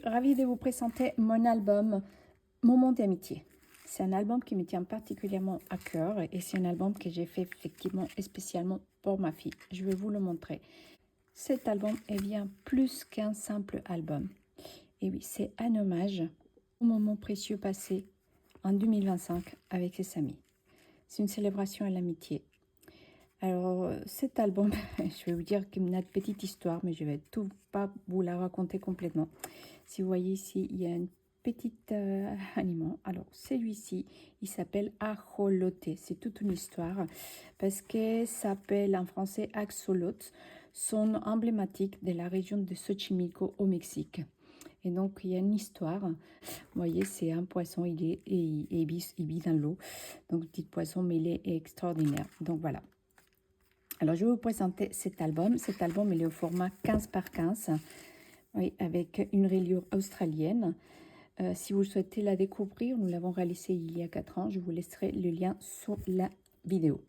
ravie de vous présenter mon album Moments d'amitié. C'est un album qui me tient particulièrement à cœur et c'est un album que j'ai fait effectivement et spécialement pour ma fille. Je vais vous le montrer. Cet album est bien plus qu'un simple album. Et oui, c'est un hommage au moment précieux passé en 2025 avec ses amis. C'est une célébration à l'amitié. Alors, cet album, je vais vous dire une petite histoire, mais je vais tout pas vous la raconter complètement. Si vous voyez ici, il y a un petit aliment. Alors, celui-ci, il s'appelle ajolote. C'est toute une histoire parce que ça s'appelle en français axolotes, sont emblématiques de la région de Xochimilco au Mexique. Et donc, il y a une histoire. Vous voyez, c'est un poisson, il vit dans l'eau. Donc, petit poisson, mais il est extraordinaire. Donc, voilà. Alors, je vais vous présenter cet album. Cet album, il est au format 15 par 15, oui, avec une reliure australienne. Si vous souhaitez la découvrir, nous l'avons réalisé il y a 4 ans. Je vous laisserai le lien sous la vidéo.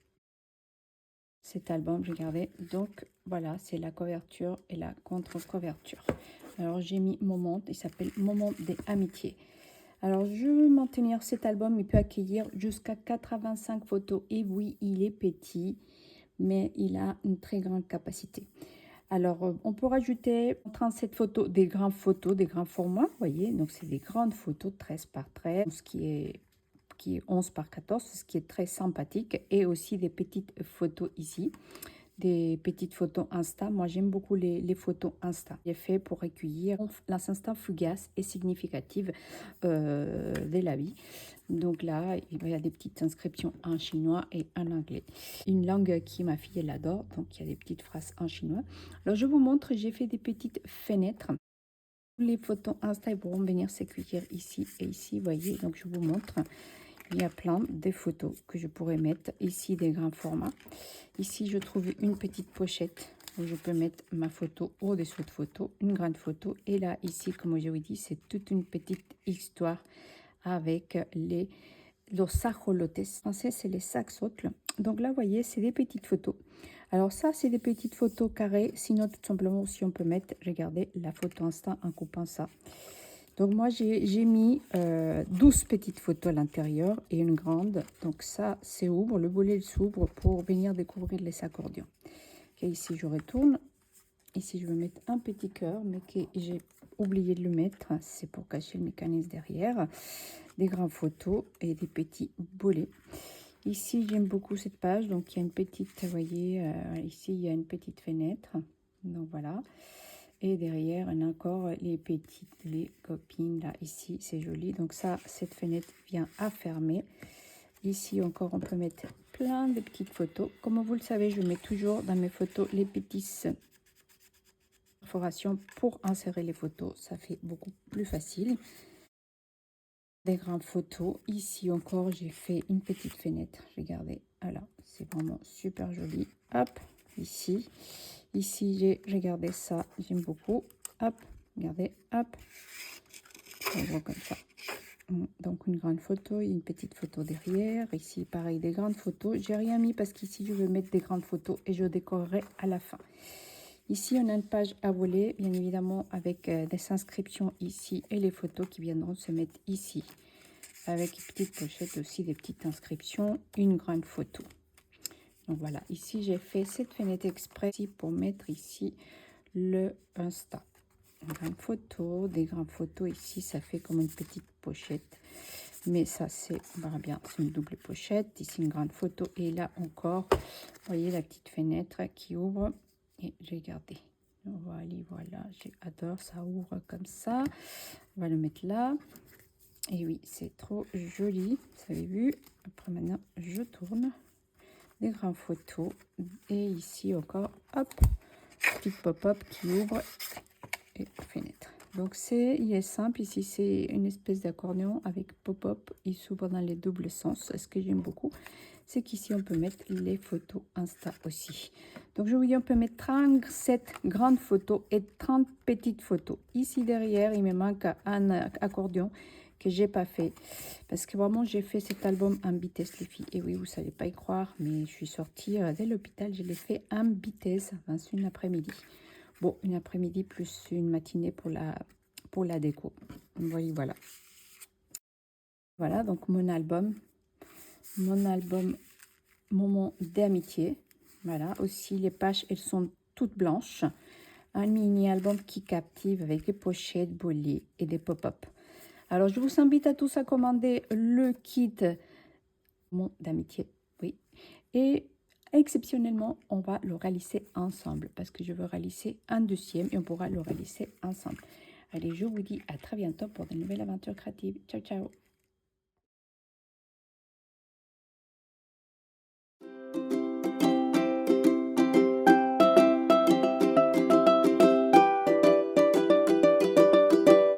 Cet album, regardez. Donc, voilà, c'est la couverture et la contre-couverture. Alors, j'ai mis Moment. Il s'appelle Moment d'amitié. Alors, je veux maintenir cet album. Il peut accueillir jusqu'à 85 photos. Et oui, il est petit, mais il a une très grande capacité. Alors, on peut rajouter 37 photos, des grands formats, vous voyez. Donc, c'est des grandes photos, 13 par 13, ce qui est 11 par 14, ce qui est très sympathique. Et aussi des petites photos ici, des petites photos Insta. Moi, j'aime beaucoup les photos Insta. Il est fait pour recueillir l'instant fugace et significative de la vie. Donc là, il y a des petites inscriptions en chinois et en anglais. Une langue qui, ma fille, elle adore. Donc, il y a des petites phrases en chinois. Alors, je vous montre, j'ai fait des petites fenêtres. Les photos Insta, ils pourront venir s'accueillir ici et ici, vous voyez. Donc, je vous montre. Il y a plein de photos que je pourrais mettre. Ici, des grands formats. Ici, je trouve une petite pochette où je peux mettre ma photo au-dessous de photo, une grande photo. Et là, ici, comme je vous dis, c'est toute une petite histoire avec los ajolotes. En français, c'est les axolotls. Donc là, vous voyez, c'est des petites photos. Alors ça, c'est des petites photos carrées. Sinon, tout simplement, si on peut mettre, regardez, la photo instant en coupant ça. Donc moi, j'ai mis 12 petites photos à l'intérieur et une grande. Donc ça, c'est ouvre, le volet s'ouvre pour venir découvrir les accordions. Okay, ici, je retourne. Ici, je vais mettre un petit cœur, mais que j'ai oublié de le mettre. C'est pour cacher le mécanisme derrière. Des grandes photos et des petits bolets. Ici, j'aime beaucoup cette page. Donc, il y a une petite, vous voyez, ici, il y a une petite fenêtre. Donc, voilà. Et derrière, on a encore les copines, là, ici, c'est joli. Donc ça, cette fenêtre vient à fermer. Ici, encore, on peut mettre plein de petites photos. Comme vous le savez, je mets toujours dans mes photos les petites perforations pour insérer les photos. Ça fait beaucoup plus facile. Des grandes photos. Ici, encore, j'ai fait une petite fenêtre. Regardez, voilà, c'est vraiment super joli. Hop, ici. Ici, j'ai regardé ça, j'aime beaucoup. Hop, regardez, hop. On voit comme ça. Donc, une grande photo et une petite photo derrière. Ici, pareil, des grandes photos. J'ai rien mis parce qu'ici, je veux mettre des grandes photos et je décorerai à la fin. Ici, on a une page à voler, bien évidemment, avec des inscriptions ici et les photos qui viendront se mettre ici. Avec une petite pochette aussi, des petites inscriptions, une grande photo. Donc voilà, ici j'ai fait cette fenêtre exprès ici pour mettre ici le Insta. Une grande photo, des grandes photos ici, ça fait comme une petite pochette. Mais ça c'est bien, c'est une double pochette. Ici une grande photo et là encore, vous voyez la petite fenêtre qui ouvre. Et j'ai gardé. Voilà, j'adore, ça ouvre comme ça. On va le mettre là. Et oui, c'est trop joli, vous avez vu. Après maintenant, je tourne. Des grandes photos et ici encore hop, petite pop-up qui ouvre et fenêtre. Donc il est simple, ici c'est une espèce d'accordion avec pop-up, il s'ouvre dans les doubles sens. Ce que j'aime beaucoup, c'est qu'ici on peut mettre les photos Insta aussi. Donc je vous dis, on peut mettre 37 grandes photos et 30 petites photos. Ici derrière, il me manque un accordion que j'ai pas fait parce que vraiment j'ai fait cet album en vitesse les filles. Et oui, vous savez pas y croire, mais je suis sortie de l'hôpital, je l'ai fait en vitesse, enfin, une après-midi. Bon, une après-midi plus une matinée pour pour la déco. Oui, voilà. Voilà, donc mon album Moment d'amitié. Voilà, aussi les pages, elles sont toutes blanches. Un mini-album qui captive avec des pochettes, bolets et des pop-up. Alors, je vous invite à tous à commander le kit Moment d'amitié. Oui. Et exceptionnellement, on va le réaliser ensemble parce que je veux réaliser un deuxième et on pourra le réaliser ensemble. Allez, je vous dis à très bientôt pour de nouvelles aventures créatives. Ciao, ciao!